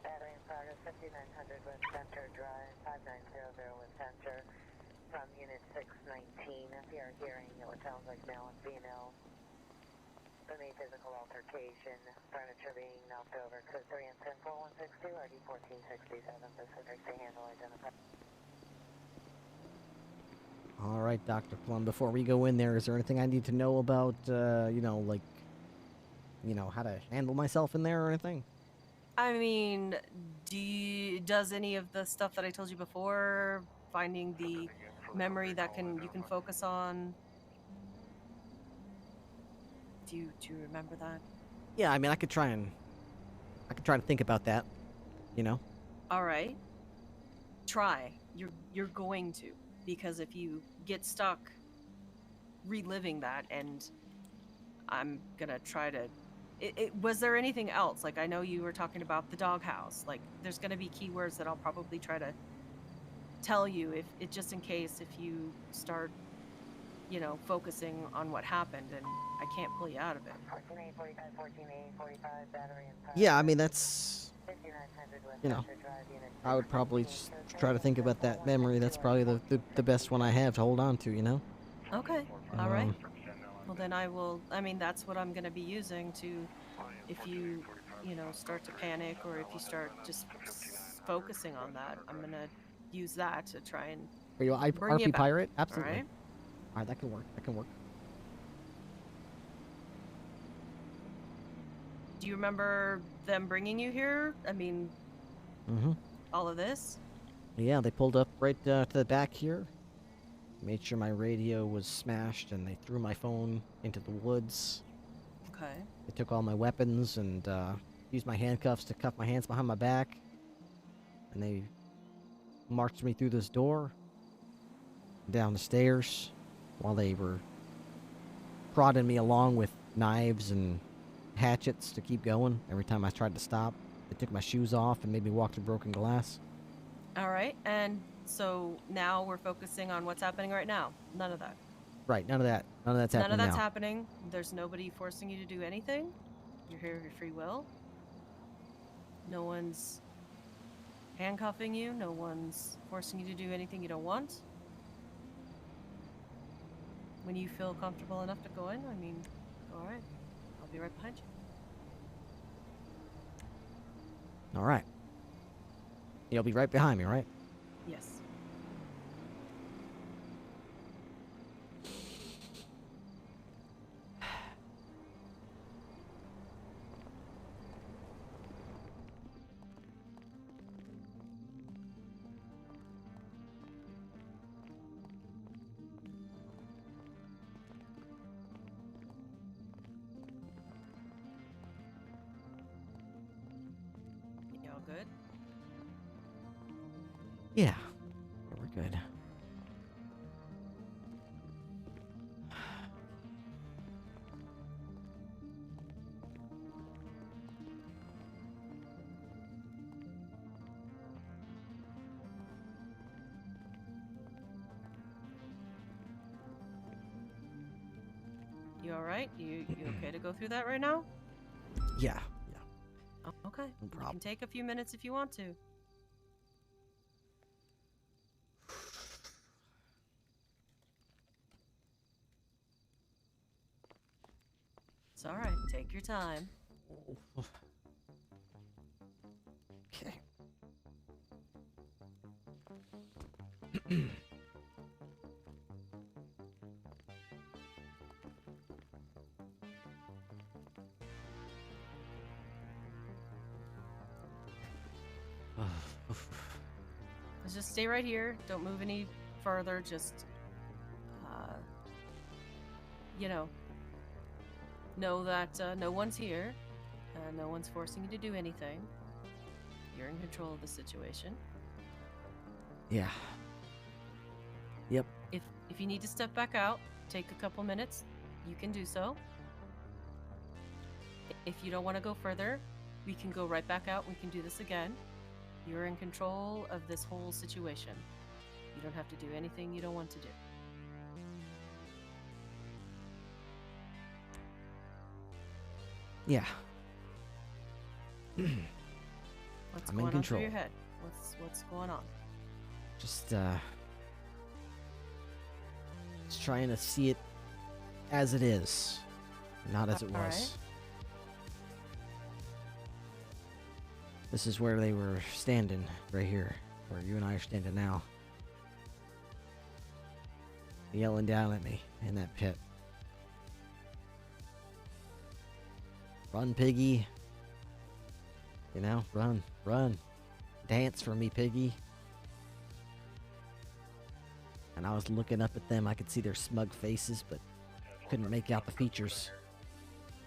Battery in progress, 5900 West Center Drive, 5900 West Center. From Unit 619, if you are hearing what sounds like male and female, any physical altercation, furniture being knocked over, code 3 and 10162, RD 1467, Pacific, to handle identified. All right, Dr. Plum, before we go in there, is there anything I need to know about, you know, like, you know, how to handle myself in there or anything? I mean, does any of the stuff that I told you before, finding the memory that you can focus on, do you remember that? Yeah, I mean, I could try and think about that, you know? All right. Try. You're going to, because if you get stuck reliving that, and I'm gonna try to was there anything else? Like, I know you were talking about the doghouse. Like, there's gonna be keywords that I'll probably try to tell you if it, just in case, if you start, you know, focusing on what happened and I can't pull you out of it. 14845, 14845, battery in progress. Yeah, I mean, that's, 5900 West you know, Center Drive, Unit I would probably 619, just code try 3 to think about that memory. That's probably the best one I have to hold on to, you know? Okay. All right. Well, then I mean, that's what I'm going to be using to, if you, you know, start to panic, or if you start just focusing on that, I'm going to use that to try and Are you bring you RP back. Pirate? All Absolutely. right. All right, that can work. That can work. Do you remember them bringing you here? I mean, all of this? Yeah, they pulled up right to the back here. Made sure my radio was smashed, and they threw my phone into the woods. Okay. They took all my weapons and used my handcuffs to cuff my hands behind my back. And they marched me through this door, down the stairs, while they were prodding me along with knives and hatchets to keep going. Every time I tried to stop, they took my shoes off and made me walk through broken glass. All right. And so now we're focusing on what's happening right now. None of that. Right, none of that. None of that's happening None of that's now. happening. There's nobody forcing you to do anything. You're here of your free will. No one's handcuffing you. No one's forcing you to do anything you don't want. When you feel comfortable enough to go in, I mean, all right. I'll be right behind you. All right. You'll be right behind me, right? Yes. Y'all good? Yeah. We're good. You all right? You okay to go through that right now? Yeah. Oh, okay. No You problem. can take a few minutes if you want to. It's all right. Take your time. Okay. Just stay right here. Don't move any further. Just, you know that no one's here. No one's forcing you to do anything. You're in control of the situation. Yeah. Yep. If you need to step back out, take a couple minutes. You can do so. If you don't want to go further, we can go right back out. We can do this again. You're in control of this whole situation. You don't have to do anything you don't want to do. Yeah. What's I'm in going on through control. your head? What's going on? Just trying to see it as it is, not as it was. Alright. This is where they were standing, right here, where you and I are standing now. Yelling down at me in that pit. Run, piggy. You know, run, run. Dance for me, piggy. And I was looking up at them. I could see their smug faces, but couldn't make out the features.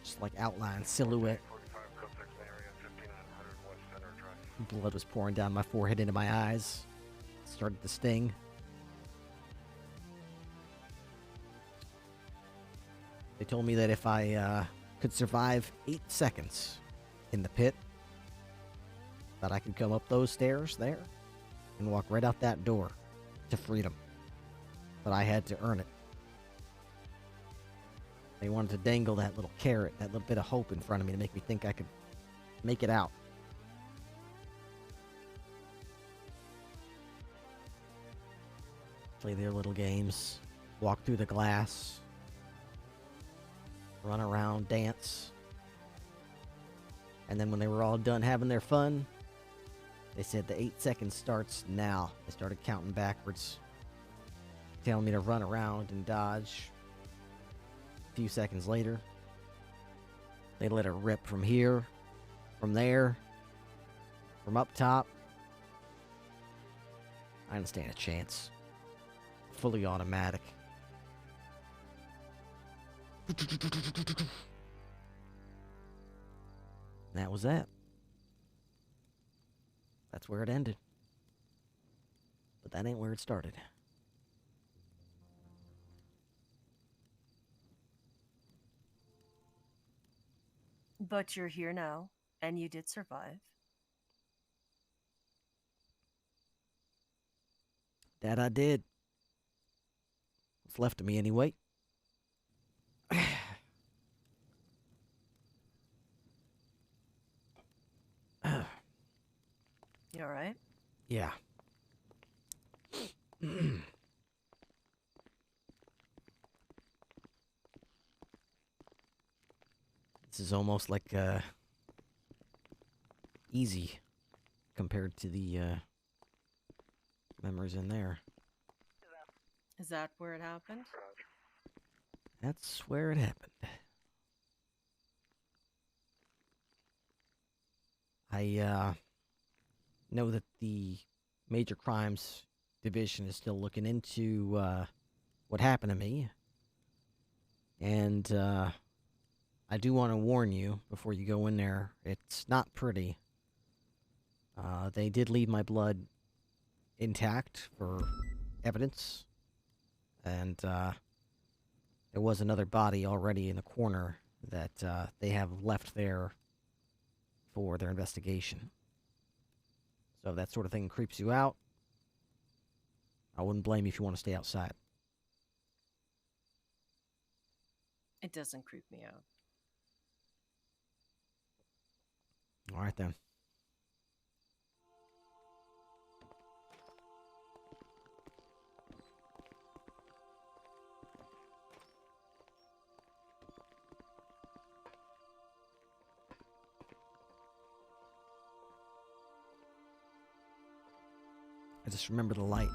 Just like outline, silhouette. Blood was pouring down my forehead into my eyes. Started to sting. They told me that if I could survive 8 seconds in the pit, that I could come up those stairs there and walk right out that door to freedom. But I had to earn it. They wanted to dangle that little carrot, that little bit of hope in front of me to make me think I could make it out. Play their little games, walk through the glass, run around, dance. And then when they were all done having their fun, they said the 8 seconds starts now. They started counting backwards, telling me to run around and dodge. A few seconds later, they let her rip from here, from there, from up top. I didn't stand a chance. Fully automatic. And that was that. That's where it ended. But that ain't where it started. But you're here now, and you did survive. That I did. What's left of me anyway. You alright? Yeah. This is almost like easy compared to the memories in there. Is that where it happened? That's where it happened. I know that the Major Crimes Division is still looking into what happened to me. And I do want to warn you before you go in there, it's not pretty. They did leave my blood intact for evidence. And there was another body already in the corner that they have left there for their investigation. So if that sort of thing creeps you out, I wouldn't blame you if you want to stay outside. It doesn't creep me out. All right, then. I just remember the light,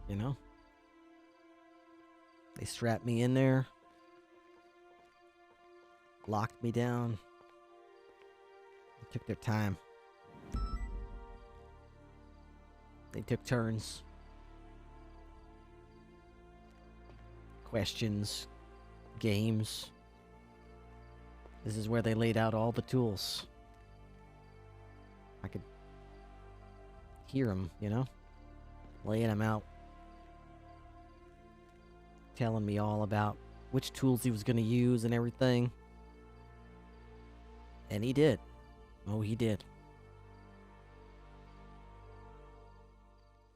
you know? They strapped me in there, locked me down, they took their time. They took turns. Questions, games. This is where they laid out all the tools. I could hear them, you know? Laying them out. Telling me all about which tools he was going to use and everything. And he did. Oh, he did.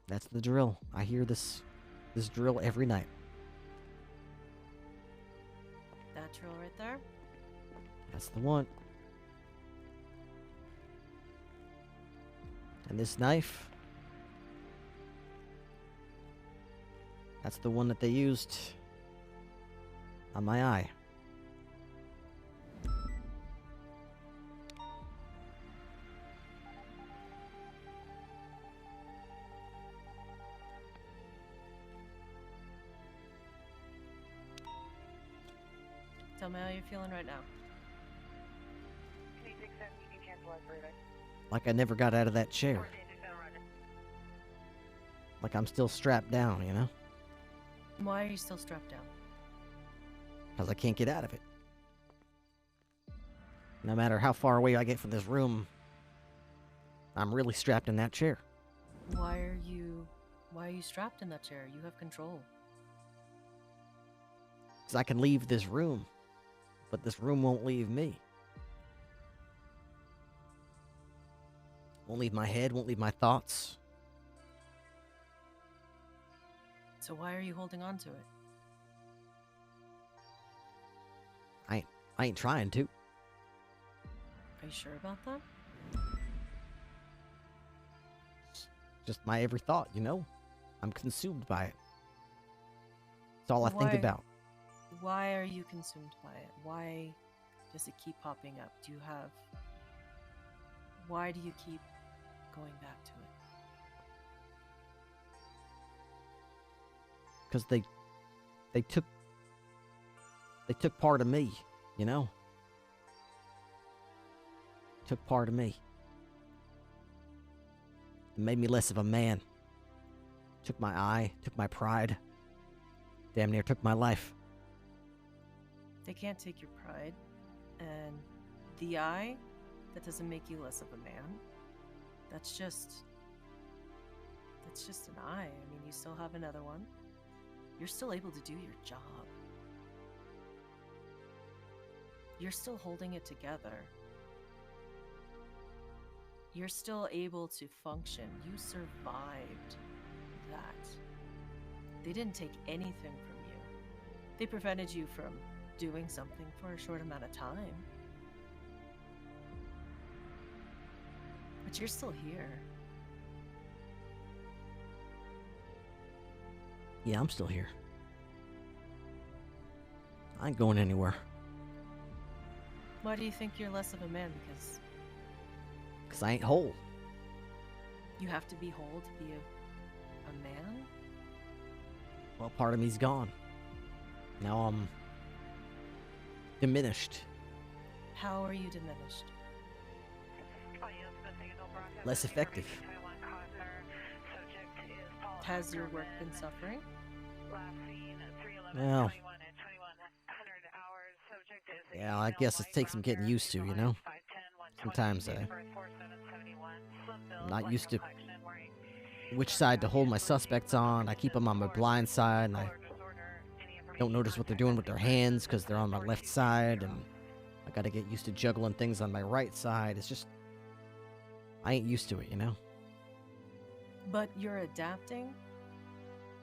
That's the drill. I hear this drill every night. That drill right there? That's the one. And this knife, that's the one that they used on my eye. Tell me how you're feeling right now. Can you take that? You can cancel out breathing. Like I never got out of that chair. Like I'm still strapped down, you know? Why are you still strapped down? Because I can't get out of it. No matter how far away I get from this room, I'm really strapped in that chair. Why are you strapped in that chair? You have control. Because I can leave this room, but this room won't leave me. Won't leave my head, won't leave my thoughts. So why are you holding on to it? I ain't trying to. Are you sure about that? Just my every thought, you know? I'm consumed by it. It's all I think Why? about. Why are you consumed by it? Why does it keep popping up? Why do you keep going back to it? Because they took part of me, you know? Took part of me. It made me less of a man. Took my eye, took my pride. Damn near took my life. They can't take your pride, and the eye, that doesn't make you less of a man. That's just an eye. I mean, you still have another one. You're still able to do your job. You're still holding it together. You're still able to function. You survived that. They didn't take anything from you. They prevented you from doing something for a short amount of time. But you're still here. Yeah, I'm still here. I ain't going anywhere. Why do you think you're less of a man? Because I ain't whole. You have to be whole to be a man? Well, part of me's gone. Now I'm diminished. How are you diminished? Less effective. Has your work been suffering? Well, yeah, I guess it takes some getting used to, you know? Sometimes I'm not used to which side to hold my suspects on. I keep them on my blind side, and I don't notice what they're doing with their hands because they're on my left side, and I gotta get used to juggling things on my right side. It's just, I ain't used to it, you know? But you're adapting,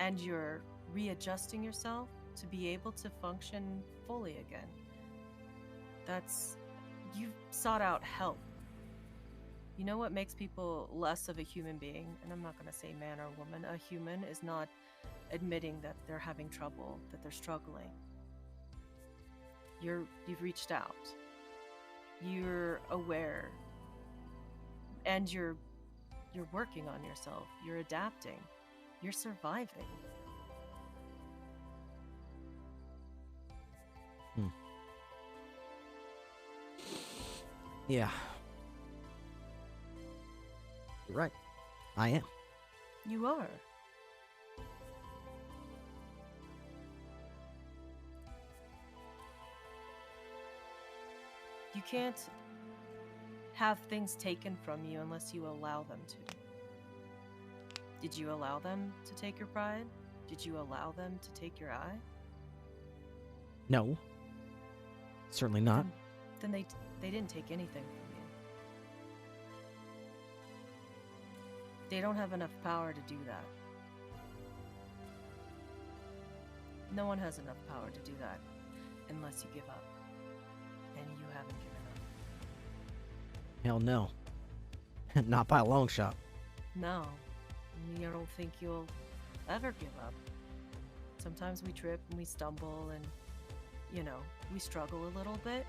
and you're readjusting yourself to be able to function fully again. You've sought out help. You know what makes people less of a human being? And I'm not going to say man or woman. A human is not admitting that they're having trouble, that they're struggling. You've reached out. You're aware. And you're working on yourself. You're adapting. You're surviving. Yeah. You're right. I am. You are. You can't have things taken from you unless you allow them to. Did you allow them to take your pride? Did you allow them to take your eye? No. Certainly not. Then they didn't take anything from you. They don't have enough power to do that. No one has enough power to do that unless you give up. And you haven't given up. Hell no. Not by a long shot. No. I don't think you'll ever give up. Sometimes we trip and we stumble and, we struggle a little bit.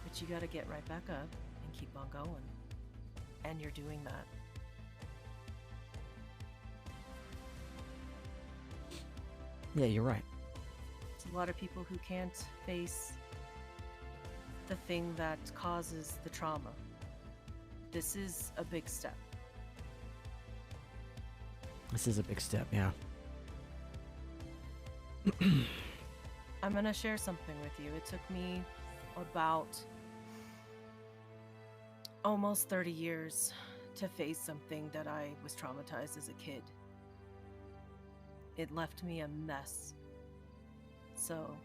But you gotta get right back up and keep on going. And you're doing that. Yeah, you're right. There's a lot of people who can't face the thing that causes the trauma. This is a big step. This is a big step, yeah. I'm gonna share something with you. It took me about almost 30 years to face something that I was traumatized as a kid. It left me a mess. So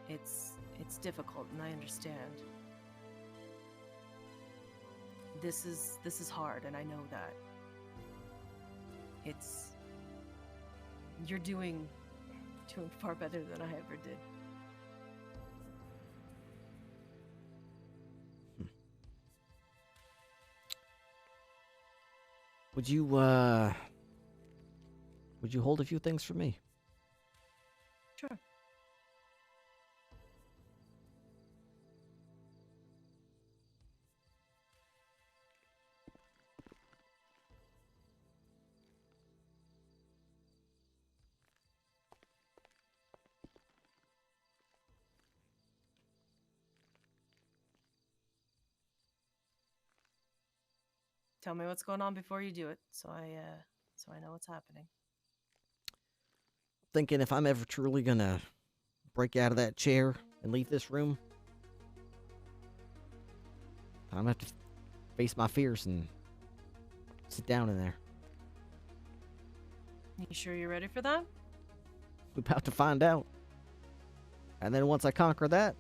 it's difficult, and I understand. This is hard, and I know that. You're doing far better than I ever did. Would you hold a few things for me? Sure. Tell me what's going on before you do it, so I know what's happening. Thinking if I'm ever truly gonna break out of that chair and leave this room, I'm gonna have to face my fears and sit down in there. You sure you're ready for that? We're about to find out. And then once I conquer that,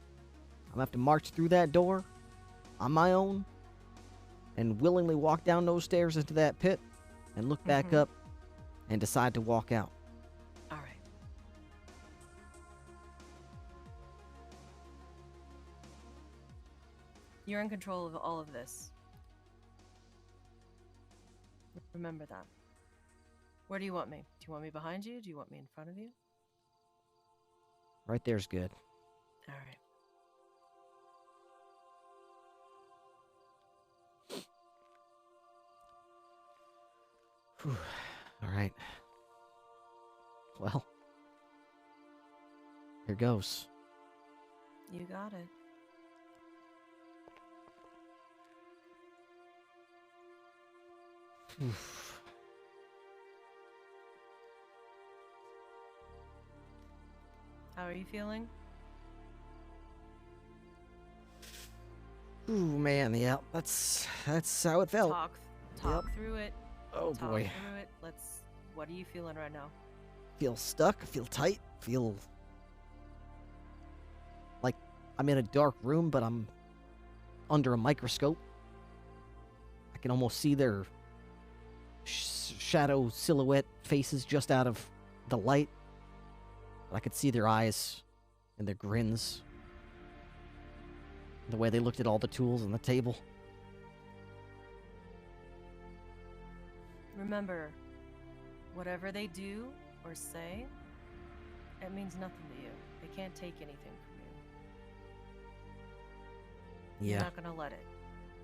I'm gonna have to march through that door on my own and willingly walk down those stairs into that pit and look back up and decide to walk out. All right. You're in control of all of this. Remember that. Where do you want me? Do you want me behind you? Do you want me in front of you? Right there's good. All right. Whew. All right. Well, here goes. You got it. How are you feeling? Ooh, man, yeah, that's how it felt. Talk through it. Oh Talk boy. through it. What are you feeling right now? Feel stuck, feel tight, feel like I'm in a dark room, but I'm under a microscope. I can almost see their shadow silhouette faces just out of the light. I could see their eyes and their grins. The way they looked at all the tools on the table. Remember, whatever they do or say, it means nothing to you. They can't take anything from you. Yeah. You're not gonna let it.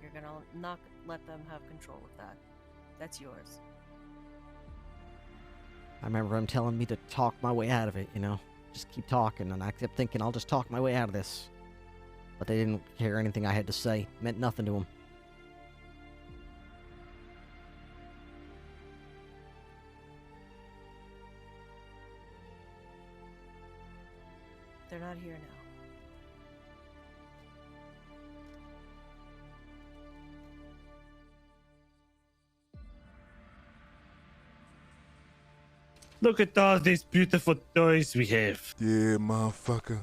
You're gonna not let them have control of that. That's yours. I remember him telling me to talk my way out of it, Just keep talking, and I kept thinking I'll just talk my way out of this. But they didn't care anything I had to say. It meant nothing to them. They're not here now. Look at all these beautiful toys we have. Yeah, motherfucker.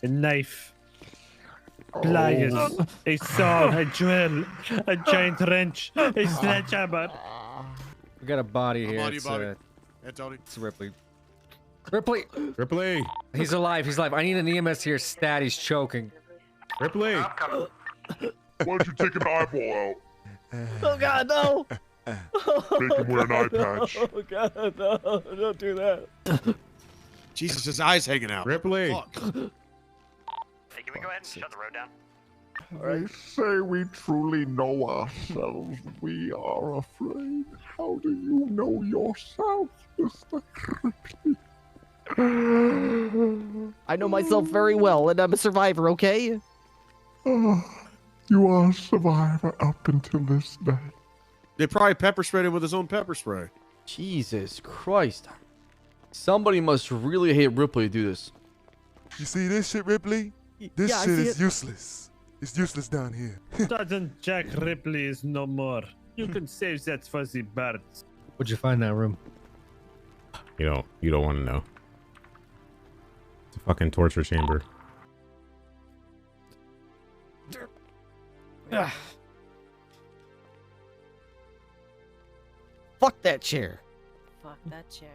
A knife, pliers, a saw, a drill, a giant wrench, a sledgehammer. We got a body here. Body, It's, body. Yeah, Tony. it's Ripley. Ripley! Ripley. He's alive. He's alive. I need an EMS here. Stat. He's choking. Ripley. Why don't you take an eyeball out? Oh God, no! Make him wear an eye patch. Oh God, no! Don't do that. Jesus, his eye's hanging out. Ripley. Fuck. Hey, can we go ahead and shut the road down? They say we truly know ourselves. We are afraid. How do you know yourself, Mr. Ripley? I know myself very well, and I'm a survivor. Okay? You are a survivor up until this day. They probably pepper sprayed him with his own pepper spray. Jesus Christ. Somebody must really hate Ripley to do this. You see this shit, Ripley? This yeah, I shit see is it. useless. It's useless down here. Sergeant Jack Ripley is no more. You can save that fuzzy bird. What'd you find in that room? You don't want to know. It's a fucking torture chamber. Fuck that chair. Fuck that chair.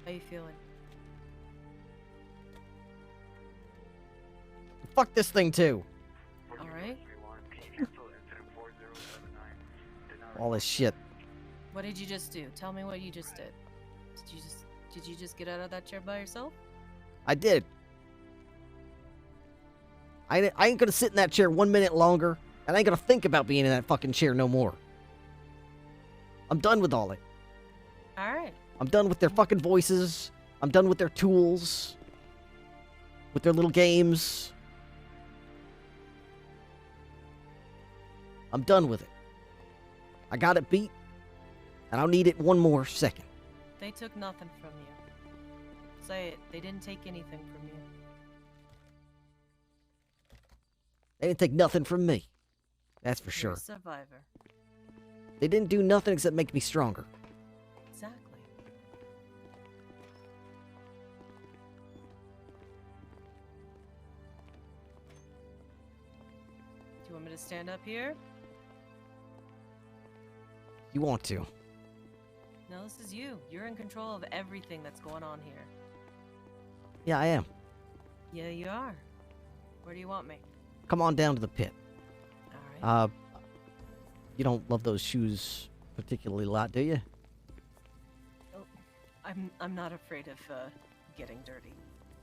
How you feeling? Fuck this thing too. All right. All this shit. What did you just do? Tell me what you just did. Did you just get out of that chair by yourself? I did. I ain't gonna sit in that chair 1 minute longer, and I ain't gonna think about being in that fucking chair no more. I'm done with all it. All right. I'm done with their fucking voices. I'm done with their tools. With their little games. I'm done with it. I got it beat, and I'll need it one more second. They took nothing from you. Say it. They didn't take anything from you. They didn't take nothing from me. That's for You're sure. a survivor. They didn't do nothing except make me stronger. Exactly. Do you want me to stand up here? You want to. No, this is you. You're in control of everything that's going on here. Yeah, I am. Yeah, you are. Where do you want me? Come on down to the pit. All right. You don't love those shoes particularly a lot, do you? I'm not afraid of getting dirty.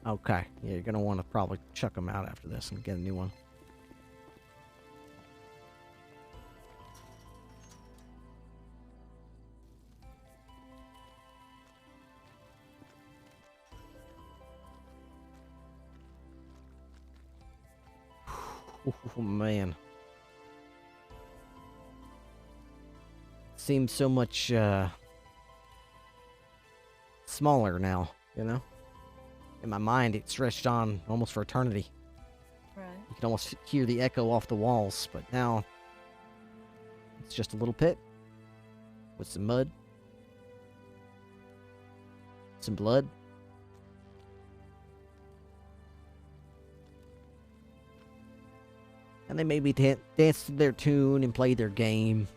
Okay. Yeah, you're gonna want to probably chuck them out after this and get a new one. Oh, man. Seems so much, smaller now, you know? In my mind, it stretched on almost for eternity. Right. You can almost hear the echo off the walls, but now it's just a little pit with some mud, some blood. And they maybe dance to their tune and play their game.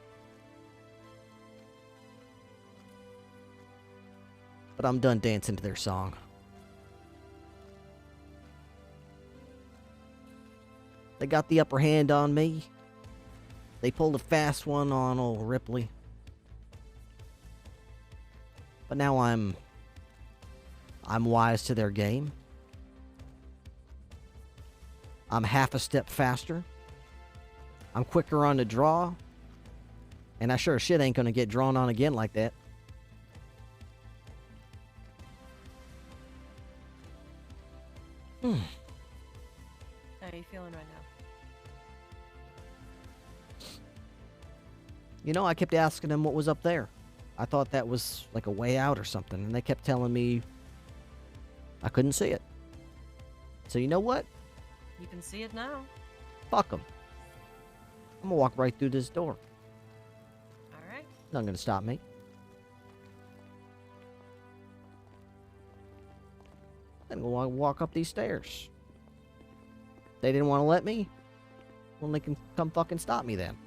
But I'm done dancing to their song. They got the upper hand on me. They pulled a fast one on old Ripley. But now I'm wise to their game. I'm half a step faster. I'm quicker on the draw. And I sure as shit ain't gonna get drawn on again like that. How are you feeling right now? You know, I kept asking them what was up there. I thought that was like a way out or something. And they kept telling me I couldn't see it. So you know what? You can see it now. Fuck them. I'm gonna walk right through this door. All right. Nothing gonna stop me. I'm gonna walk up these stairs. They didn't want to let me. Well, they can come fucking stop me then.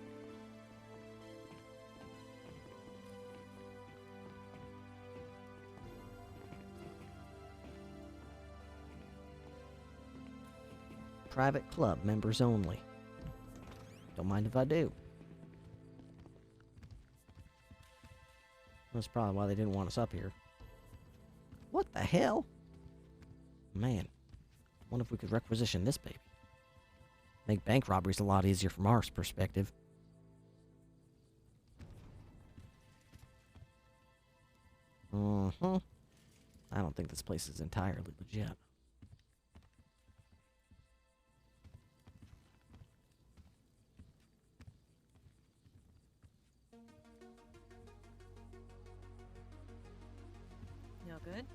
Private club, members only. Don't mind if I do. That's probably why they didn't want us up here. What the hell? Man. Wonder if we could requisition this baby. Make bank robberies a lot easier from our perspective. I don't think this place is entirely legit. You all good?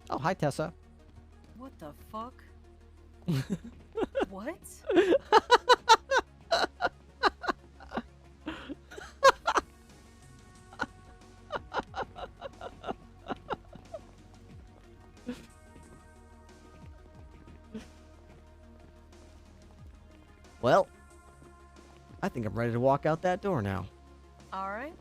Oh, hi, Tessa. What the fuck? What? Well, I think I'm ready to walk out that door now. All right.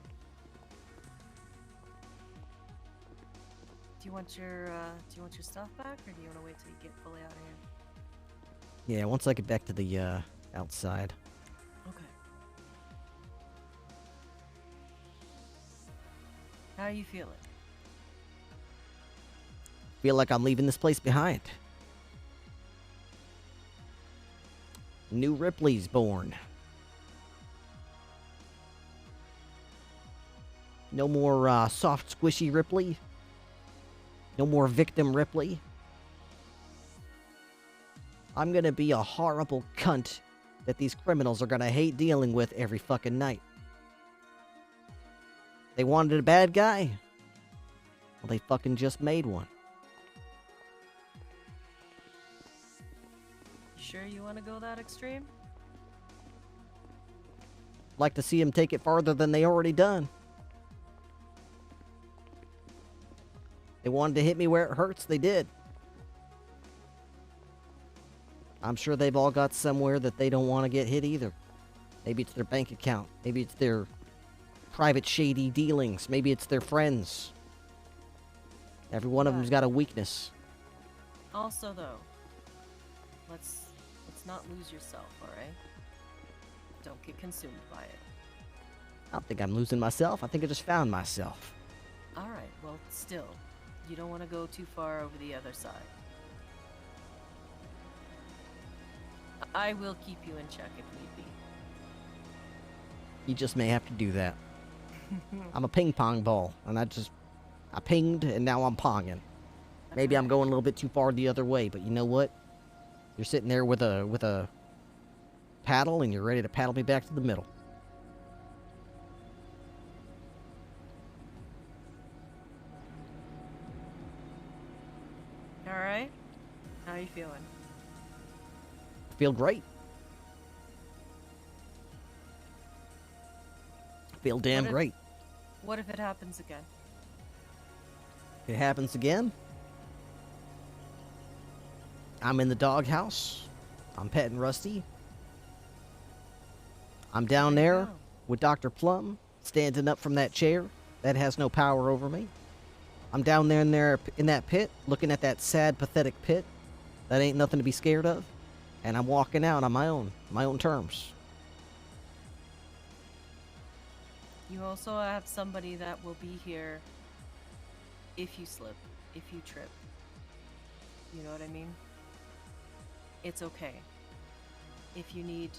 Do you want your stuff back, or do you want to wait till you get fully out of here? Yeah, once I get back to the outside. Okay. How are you feeling? Feel like I'm leaving this place behind. New Ripley's born. No more soft, squishy Ripley. No more victim Ripley. I'm gonna be a horrible cunt that these criminals are gonna hate dealing with every fucking night. They wanted a bad guy? Well, they fucking just made one. You sure you want to go that extreme? Like to see them take it farther than they already done. They wanted to hit me where it hurts, they did. I'm sure they've all got somewhere that they don't want to get hit either. Maybe it's their bank account. Maybe it's their private shady dealings. Maybe it's their friends. Every one of them's got a weakness. Also, though, let's not lose yourself, all right? Don't get consumed by it. I don't think I'm losing myself. I think I just found myself. All right. Well, still, you don't want to go too far over the other side. I will keep you in check if need be. You just may have to do that. I'm a ping pong ball, and I pinged, and now I'm ponging. Maybe I'm going a little bit too far the other way, but you know what? You're sitting there with a paddle, and you're ready to paddle me back to the middle. All right. How are you feeling? Feel great. Feel damn great. What if it happens again? If it happens again, I'm in the doghouse. I'm petting Rusty. I'm down there with Dr. Plum, standing up from that chair that has no power over me. I'm down there in that pit, looking at that sad, pathetic pit that ain't nothing to be scared of. And I'm walking out on my own terms. You also have somebody that will be here if you slip, if you trip. You know what I mean? It's okay. If you need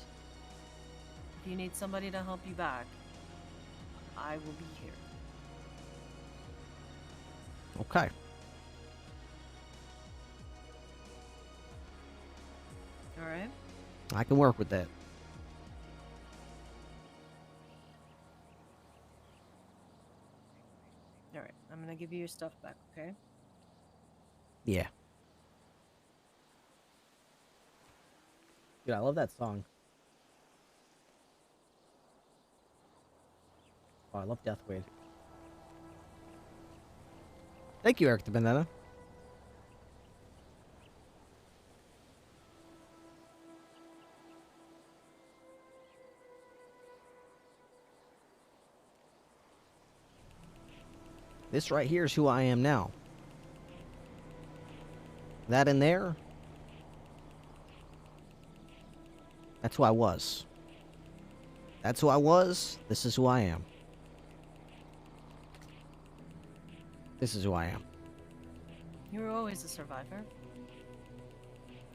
somebody to help you back, I will be here. Okay. All right? I can work with that. All right. I'm going to give you your stuff back, okay? Yeah. Dude, I love that song. Oh, I love Deathwade. Thank you, Eric the Banana. This right here is who I am now. That in there That's who I was. That's who I was. This is who I am. This is who I am. You were always a survivor.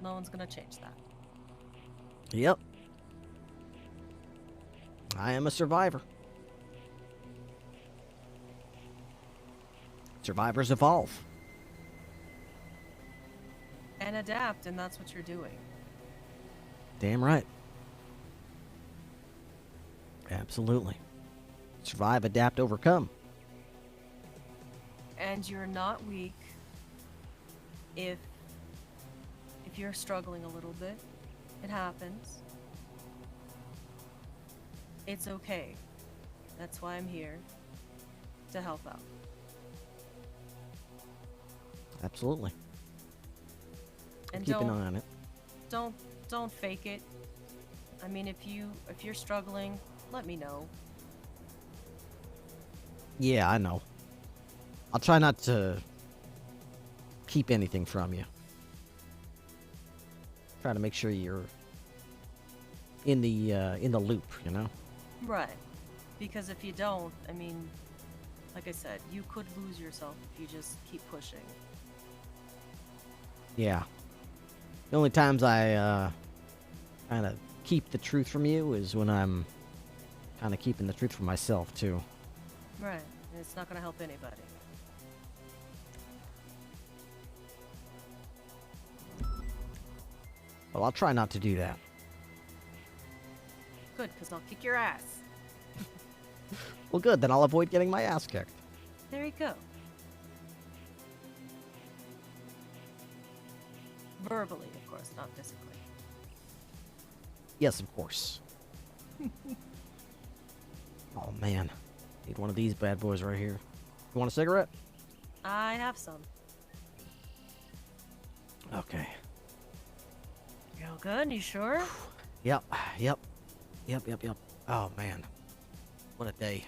No one's gonna change that. Yep. I am a survivor. Survivors evolve. And adapt, and that's what you're doing. Damn right. Absolutely. Survive, adapt, overcome. And you're not weak if you're struggling a little bit. It happens. It's okay. That's why I'm here, to help out. Absolutely. And Keep an eye on it. Don't fake it. I mean, if you're struggling, let me know. Yeah, I know. I'll try not to keep anything from you. Try to make sure you're in the loop, you know? Right. Because if you don't, I mean, like I said, you could lose yourself if you just keep pushing. Yeah. The only times I kind of keep the truth from you is when I'm kind of keeping the truth from myself, too. Right. And it's not going to help anybody. Well, I'll try not to do that. Good, because I'll kick your ass. Well, good. Then I'll avoid getting my ass kicked. There you go. Verbally, of course, not physically. Yes, of course. Oh, man. Need one of these bad boys right here. You want a cigarette? I have some. Okay. You all good? You sure? Yep. Oh, man. What a day.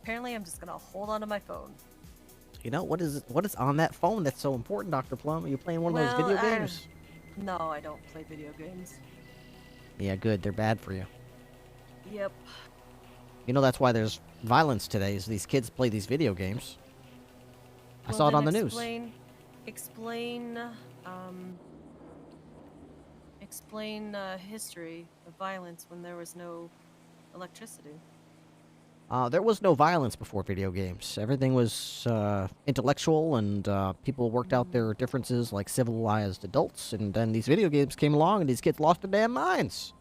Apparently, I'm just gonna hold on to my phone. You know, what is on that phone that's so important, Dr. Plum? Are you playing one of those video games? No, I don't play video games. Yeah, good. They're bad for you. Yep. You know, that's why there's violence today, is these kids play these video games. I Well, saw it then on the news. Explain history of violence when there was no electricity. There was no violence before video games. Everything was intellectual, and people worked out their differences like civilized adults. And then these video games came along, and these kids lost their damn minds.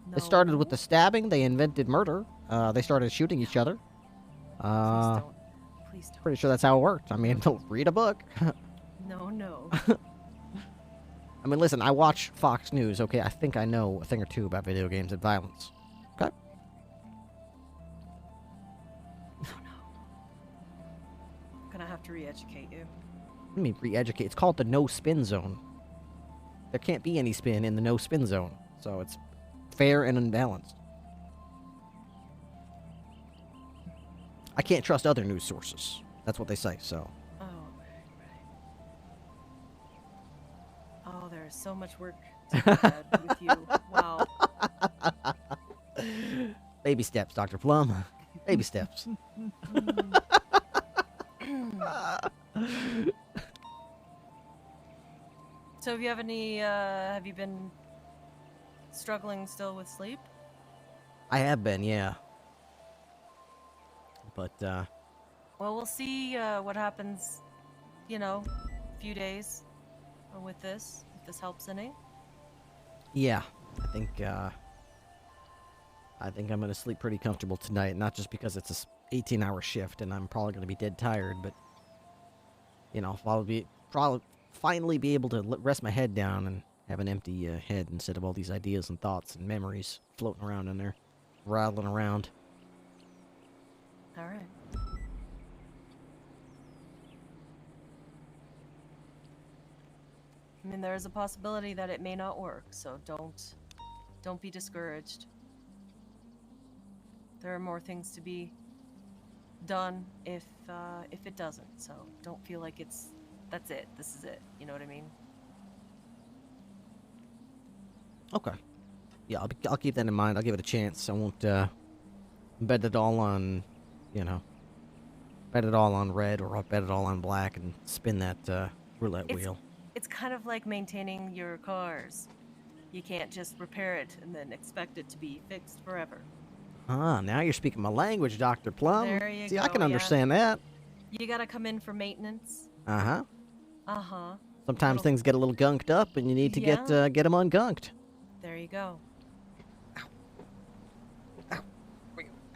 No. It started with the stabbing. They invented murder. They started shooting each other. Please don't. Please don't. Pretty sure that's how it worked. I mean, read a book. No. I mean, listen, I watch Fox News, okay? I think I know a thing or two about video games and violence. Okay? I'm gonna have to re-educate you. Let me re-educate. It's called the no-spin zone. There can't be any spin in the no-spin zone, so it's fair and unbalanced. I can't trust other news sources. That's what they say, so... Oh, right. Oh, there's so much work to be had with you. Wow. Baby steps, Dr. Plum. Baby steps. So have you been struggling still with sleep? I have been, yeah. But, Well, we'll see what happens, a few days with this, if this helps any. yeah. I think I'm going to sleep pretty comfortable tonight, not just because it's a 18-hour shift and I'm probably going to be dead tired, but, I'll finally be able to rest my head down and have an empty head instead of all these ideas and thoughts and memories floating around in there, rattling around. All right. I mean, there is a possibility that it may not work, so don't be discouraged. There are more things to be done if it doesn't, so don't feel like it's that's it. This is it. You know what I mean? Okay. Yeah, I'll keep that in mind. I'll give it a chance. I won't bet it all on, you know, bet it all on red, or I'll bet it all on black and spin that roulette wheel. It's kind of like maintaining your cars. You can't just repair it and then expect it to be fixed forever. Ah, now you're speaking my language, Dr. Plum. There you See, go, I can yeah. understand that. You gotta come in for maintenance. Uh-huh. Uh-huh. Sometimes Little- things get a little gunked up, and you need to get them ungunked. There you go.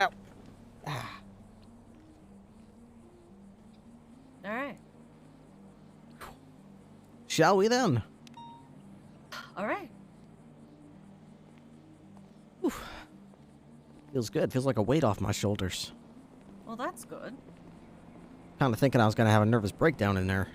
Ow. Ah. All right. Shall we then? All right. Feels good. Feels like a weight off my shoulders. Well, that's good. Kind of thinking I was going to have a nervous breakdown in there.